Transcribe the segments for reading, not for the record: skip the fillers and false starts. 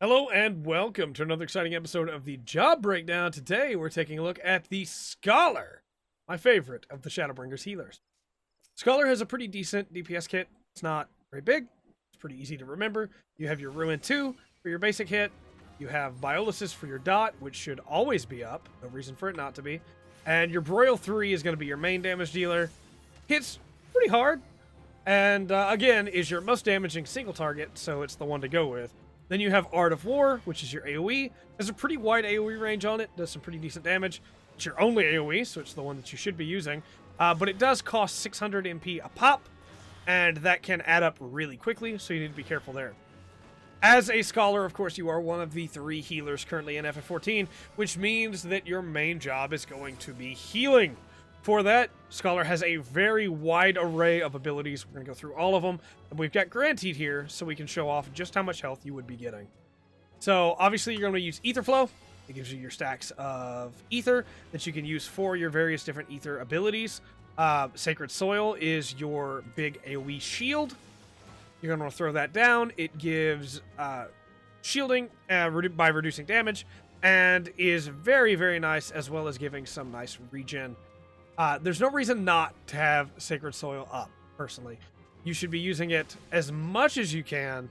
Hello and welcome to another exciting episode of the Job Breakdown. Today we're taking a look at the Scholar, my favorite of the Shadowbringers healers. Scholar has a pretty decent DPS kit. It's not very big. It's pretty easy to remember. You have your Ruin 2 for your basic hit. You have Biolysis for your dot, which should always be up. No reason for it not to be. And your Broil 3 is going to be your main damage dealer. Hits pretty hard. And again, is your most damaging single target, so it's the one to go with. Then you have Art of War, which is your AoE. There's a pretty wide AoE range on it. Does some pretty decent damage. It's your only AoE, so it's the one that you should be using. But it does cost 600 MP a pop, and that can add up really quickly, so you need to be careful there. As a Scholar, of course, you are one of the 3 healers currently in FF14, which means that your main job is going to be healing. For that, Scholar has a very wide array of abilities. We're going to go through all of them. And we've got Guaranteed here, so we can show off just how much health you would be getting. So, obviously, you're going to use Ether Flow. It gives you your stacks of Ether that you can use for your various different Ether abilities. Sacred Soil is your big AoE shield. You're going to want to throw that down. It gives shielding by reducing damage, and is very, very nice, as well as giving some nice regen. There's no reason not to have Sacred Soil up, personally. You should be using it as much as you can,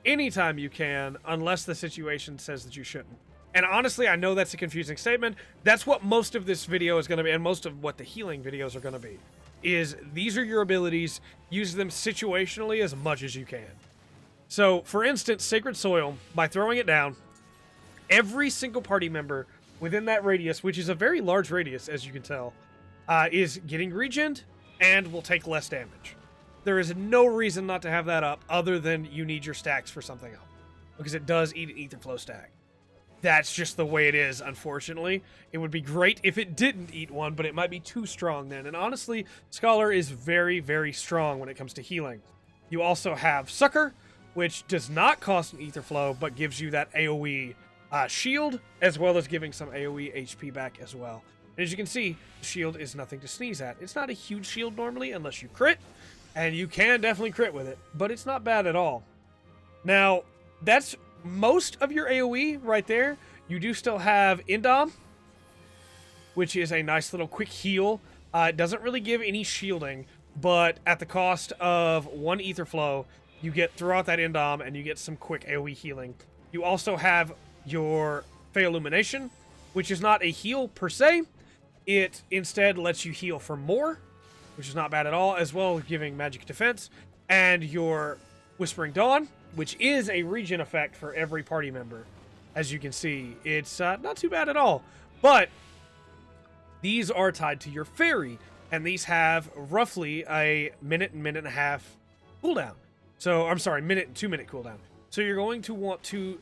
anytime you can, unless the situation says that you shouldn't. And honestly, I know that's a confusing statement. That's what most of this video is going to be, and most of what the healing videos are going to be. Is these are your abilities, use them situationally as much as you can. So, for instance, Sacred Soil, by throwing it down, every single party member within that radius, which is a very large radius, as you can tell, is getting regened and will take less damage. There is no reason not to have that up other than you need your stacks for something else, because it does eat an Ether Flow stack. That's just the way it is, unfortunately. It would be great if it didn't eat one, but it might be too strong then. And honestly, Scholar is very, very strong when it comes to healing. You also have Succor, which does not cost an Ether Flow, but gives you that AoE shield, as well as giving some AoE HP back as well. And as you can see, the shield is nothing to sneeze at. It's not a huge shield normally, unless you crit, and you can definitely crit with it, but it's not bad at all. Now, that's most of your AoE right there. You do still have Indom, which is a nice little quick heal. It doesn't really give any shielding, but at the cost of 1 Ether Flow, you get throughout that Indom, and you get some quick AoE healing. You also have your Fey Illumination, which is not a heal per se. It instead lets you heal for more, which is not bad at all, as well as giving magic defense. And your Whispering Dawn, which is a regen effect for every party member. As you can see, it's not too bad at all. But these are tied to your Fairy, and these have roughly a minute and a half cooldown. So, I'm sorry, minute and 2 minute cooldown. So you're going to want to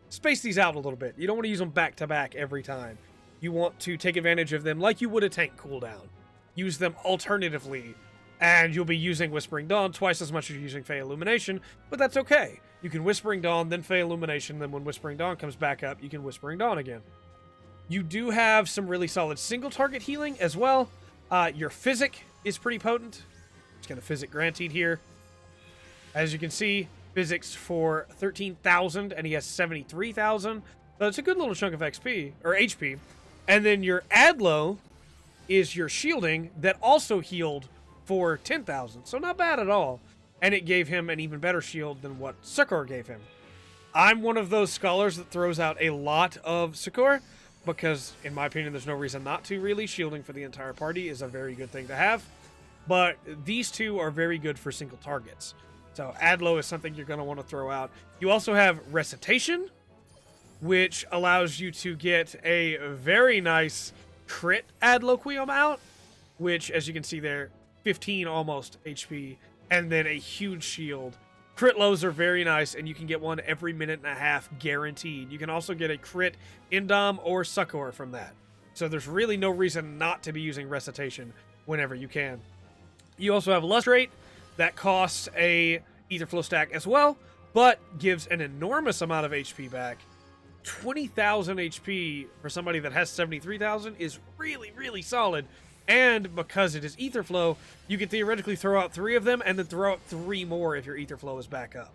space these out a little bit. You don't want to use them back to back every time. You want to take advantage of them like you would a tank cooldown. Use them alternatively, and you'll be using Whispering Dawn twice as much as you're using Fey Illumination, but that's okay. You can Whispering Dawn, then Fey Illumination, then when Whispering Dawn comes back up, you can Whispering Dawn again. You do have some really solid single target healing as well. Your Physic is pretty potent. Just gonna Physic Guaranteed here. As you can see, Physics for 13,000, and he has 73,000. So it's a good little chunk of XP, or HP. And then your Adlo is your shielding that also healed for 10,000. So not bad at all. And it gave him an even better shield than what Succor gave him. I'm one of those scholars that throws out a lot of Succor, because in my opinion, there's no reason not to really. Shielding for the entire party is a very good thing to have. But these two are very good for single targets. So Adlo is something you're going to want to throw out. You also have Recitation, which allows you to get a very nice crit Adloquium out, which, as you can see there, 15 almost HP, and then a huge shield. Crit lows are very nice, and you can get one every minute and a half guaranteed. You can also get a crit Indom or Succor from that. So there's really no reason not to be using Recitation whenever you can. You also have Lustrate, that costs a Ether Flow stack as well, but gives an enormous amount of HP back. 20,000 HP for somebody that has 73,000 is really, really solid. And because it is Ether Flow, you can theoretically throw out 3 of them and then throw out 3 more if your Ether Flow is back up.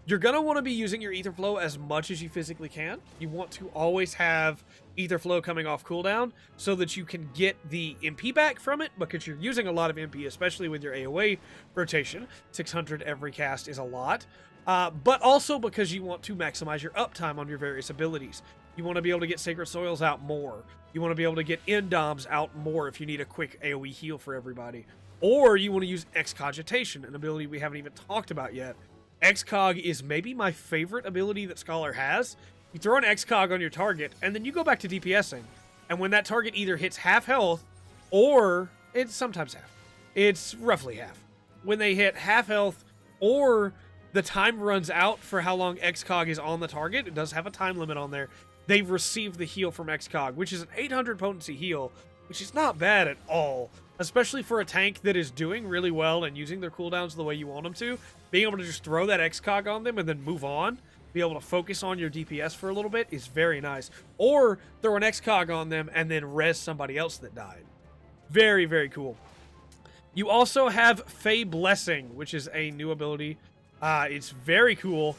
You're going to want to be using your ether flow as much as you physically can. You want to always have ether flow coming off cooldown so that you can get the MP back from it, because you're using a lot of MP, especially with your AoE rotation. 600 every cast is a lot. But also because you want to maximize your uptime on your various abilities. You want to be able to get Sacred Soils out more. You want to be able to get Endoms out more if you need a quick AoE heal for everybody. Or you want to use Excogitation, an ability we haven't even talked about yet. Excog is maybe my favorite ability that Scholar has. You throw an Excog on your target, and then you go back to DPSing. And when that target either hits half health, or it's sometimes half. It's roughly half. When they hit half health, or the time runs out for how long Excog is on the target, it does have a time limit on there, they've received the heal from Excog, which is an 800 potency heal, which is not bad at all. Especially for a tank that is doing really well and using their cooldowns the way you want them to. Being able to just throw that Excog on them and then move on, be able to focus on your DPS for a little bit, is very nice. Or throw an Excog on them and then res somebody else that died. Very, very cool. You also have Fey Blessing, which is a new ability. It's very cool.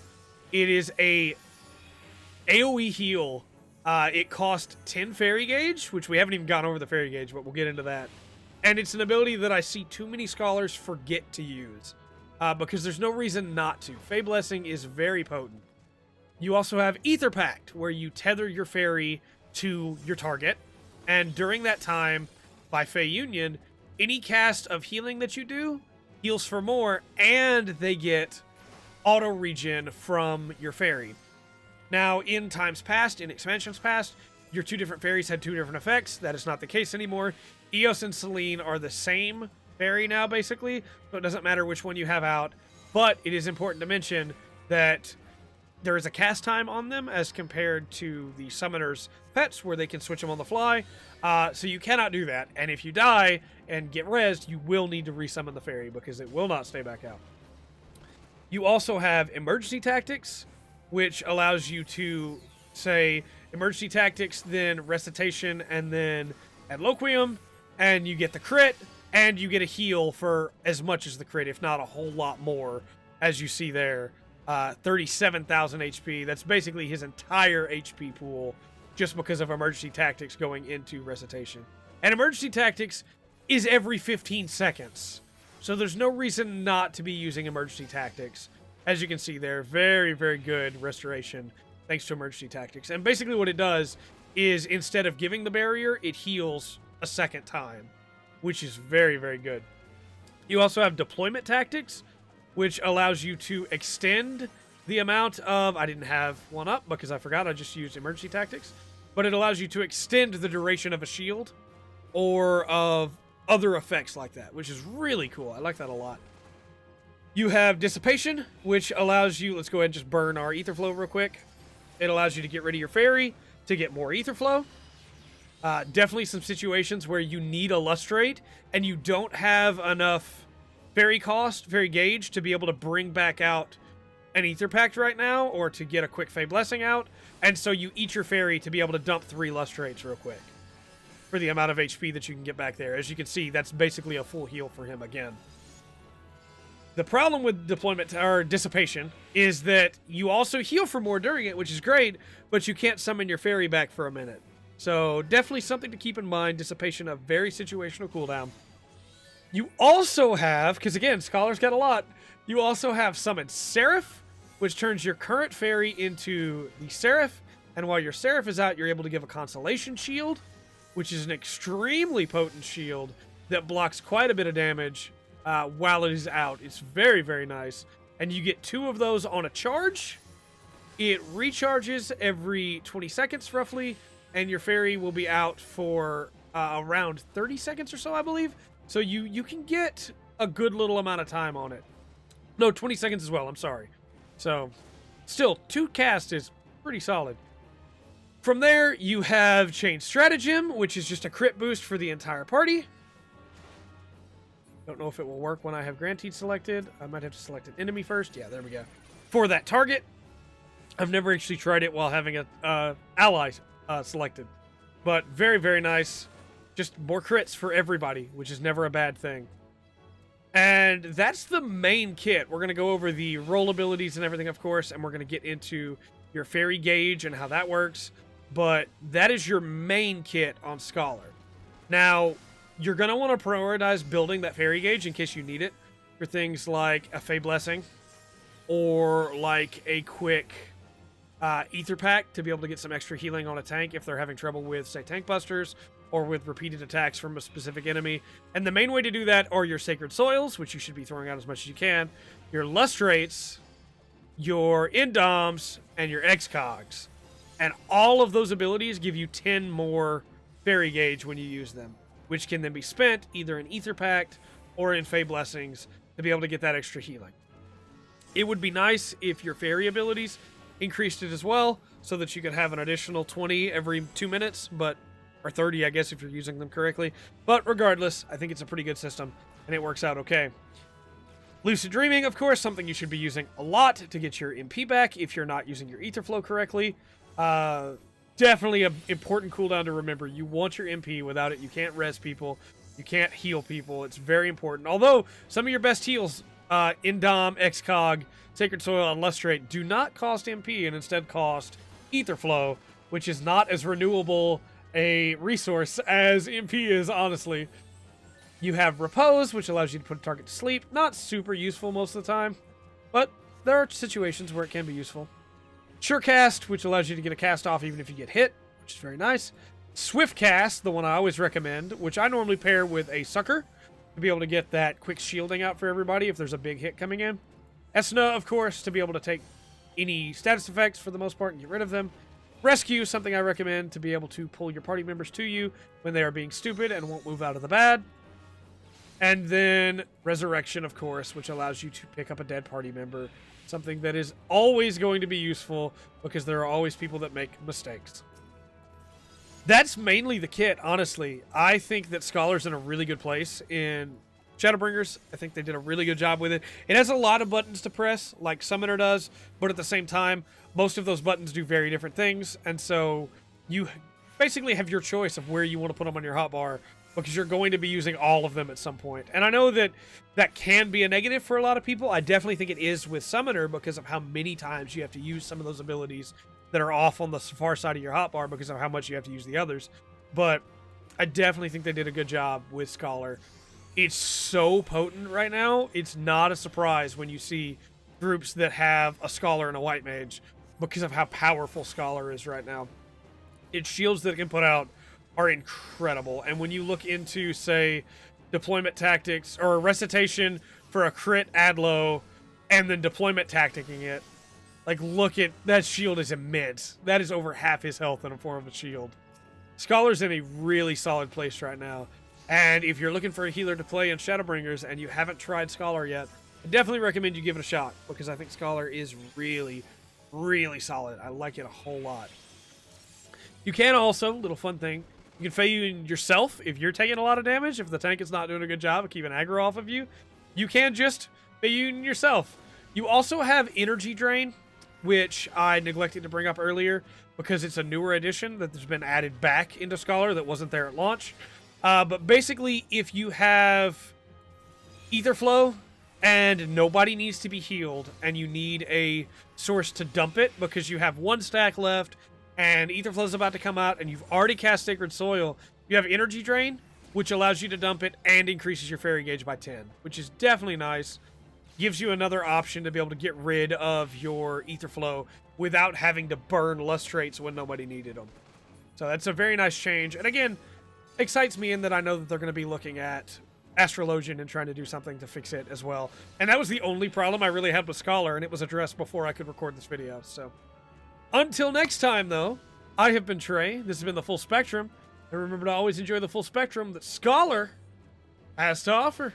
It is a AoE heal. It costs 10 Fairy Gauge, which we haven't even gone over the Fairy Gauge, but we'll get into that. And it's an ability that I see too many scholars forget to use, because there's no reason not to. Fey Blessing is very potent. You also have Ether Pact, where you tether your fairy to your target, and during that time, by Fey Union, any cast of healing that you do heals for more, and they get auto regen from your fairy. Now, in times past, in expansions past, your two different fairies had two different effects. That is not the case anymore. Eos and Selene are the same fairy now, basically, so it doesn't matter which one you have out. But it is important to mention that there is a cast time on them as compared to the summoner's pets, where they can switch them on the fly. So you cannot do that. And if you die and get rezzed, you will need to resummon the fairy, because it will not stay back out. You also have Emergency Tactics, which allows you to say Emergency Tactics, then Recitation, and then Adloquium, and you get the crit, and you get a heal for as much as the crit, if not a whole lot more, as you see there. 37,000 HP. That's basically his entire HP pool, just because of Emergency Tactics going into Recitation. And Emergency Tactics is every 15 seconds. So there's no reason not to be using Emergency Tactics. As you can see there, very, very good restoration thanks to Emergency Tactics. And basically what it does is, instead of giving the barrier, it heals a second time, which is very, very good. You also have Deployment Tactics, which allows you to extend the amount of... I didn't have one up because I forgot, I just used Emergency Tactics. But it allows you to extend the duration of a shield or of other effects like that, which is really cool. I like that a lot. You have Dissipation, which allows you... Let's go ahead and just burn our ether flow real quick. It allows you to get rid of your fairy to get more ether flow. Definitely some situations where you need a lustrate and you don't have enough fairy gauge to be able to bring back out an ether pact right now, or to get a quick Fey Blessing out. And so you eat your fairy to be able to dump 3 lustrates real quick for the amount of HP that you can get back there. As you can see, that's basically a full heal for him again. The problem with deployment or Dissipation is that you also heal for more during it, which is great, but you can't summon your fairy back for a minute. So definitely something to keep in mind. Dissipation, a very situational cooldown. You also have, because again, Scholar's got a lot, you also have Summon Seraph, which turns your current fairy into the Seraph, and while your Seraph is out, you're able to give a Consolation Shield, which is an extremely potent shield that blocks quite a bit of damage while it is out. It's very, very nice. And you get 2 of those on a charge. It recharges every 20 seconds, roughly, and your fairy will be out for around 30 seconds or so, I believe. So you can get a good little amount of time on it. No, 20 seconds as well, I'm sorry. So, still, 2 casts is pretty solid. From there, you have Chain Stratagem, which is just a crit boost for the entire party. Don't know if it will work when I have Grantede selected. I might have to select an enemy first. Yeah, there we go. For that target. I've never actually tried it while having a ally selected. But very, very nice. Just more crits for everybody, which is never a bad thing. And that's the main kit. We're going to go over the roll abilities and everything, of course, and we're going to get into your fairy gauge and how that works. But that is your main kit on Scholar. Now, you're going to want to prioritize building that fairy gauge in case you need it for things like a Fey Blessing or like a quick Ether Pack to be able to get some extra healing on a tank if they're having trouble with, say, tank busters or with repeated attacks from a specific enemy. And the main way to do that are your Sacred Soils, which you should be throwing out as much as you can, your Lustrates, your Indoms, and your Excogs. And all of those abilities give you 10 more Fairy Gauge when you use them, which can then be spent either in Ether Pact or in Fey Blessings to be able to get that extra healing. It would be nice if your Fairy abilities increased it as well, so that you could have an additional 20 every 2 minutes, or 30, I guess, if you're using them correctly. But regardless, I think it's a pretty good system, and it works out okay. Lucid Dreaming, of course, something you should be using a lot to get your MP back if you're not using your Ether Flow correctly. Definitely an important cooldown to remember. You want your MP. Without it, you can't res people. You can't heal people. It's very important. Although, some of your best heals, Indom, Excog, Sacred Soil, and Lustrate, do not cost MP and instead cost Ether Flow, which is not as renewable a resource as MP is, honestly. You have Repose, which allows you to put a target to sleep. Not super useful most of the time, but there are situations where it can be useful. Surecast, which allows you to get a cast off even if you get hit, which is very nice. Swift Cast, the one I always recommend, which I normally pair with a Sucker to be able to get that quick shielding out for everybody if there's a big hit coming in. Esna, of course, to be able to take any status effects for the most part and get rid of them. Rescue, something I recommend to be able to pull your party members to you when they are being stupid and won't move out of the bad. And then Resurrection, of course, which allows you to pick up a dead party member. Something that is always going to be useful because there are always people that make mistakes. That's mainly the kit, honestly. I think that Scholar's in a really good place in Shadowbringers. I think they did a really good job with it. It has a lot of buttons to press, like Summoner does, but at the same time, most of those buttons do very different things, and so you basically have your choice of where you want to put them on your hotbar, because you're going to be using all of them at some point. And I know that that can be a negative for a lot of people. I definitely think it is with Summoner because of how many times you have to use some of those abilities that are off on the far side of your hotbar because of how much you have to use the others. But I definitely think they did a good job with Scholar. It's so potent right now, it's not a surprise when you see groups that have a Scholar and a White Mage because of how powerful Scholar is right now. Its shields that it can put out are incredible. And when you look into, say, deployment tactics or a recitation for a crit Adlo and then deployment tacticing it, like, look at that shield is immense. That is over half his health in a form of a shield. Scholar's in a really solid place right now. And if you're looking for a healer to play in Shadowbringers and you haven't tried Scholar yet, I definitely recommend you give it a shot because I think Scholar is really, really solid. I like it a whole lot. You can also, little fun thing, you can Feiyun yourself if you're taking a lot of damage. If the tank is not doing a good job of keeping aggro off of you, you can just Feiyun yourself. You also have Energy Drain, which I neglected to bring up earlier because it's a newer addition that has been added back into Scholar that wasn't there at launch. But basically, if you have Ether Flow and nobody needs to be healed and you need a source to dump it because you have one stack left and Ether Flow is about to come out and you've already cast Sacred Soil, you have Energy Drain, which allows you to dump it and increases your Fairy Gauge by 10, which is definitely nice. Gives you another option to be able to get rid of your Ether Flow without having to burn Lustrates when nobody needed them. So that's a very nice change. And again, excites me in that I know that they're going to be looking at Astrologian and trying to do something to fix it as well. And that was the only problem I really had with Scholar, and it was addressed before I could record this video. So until next time, though, I have been Trey. This has been the Full Spectrum. And remember to always enjoy the full spectrum that Scholar has to offer.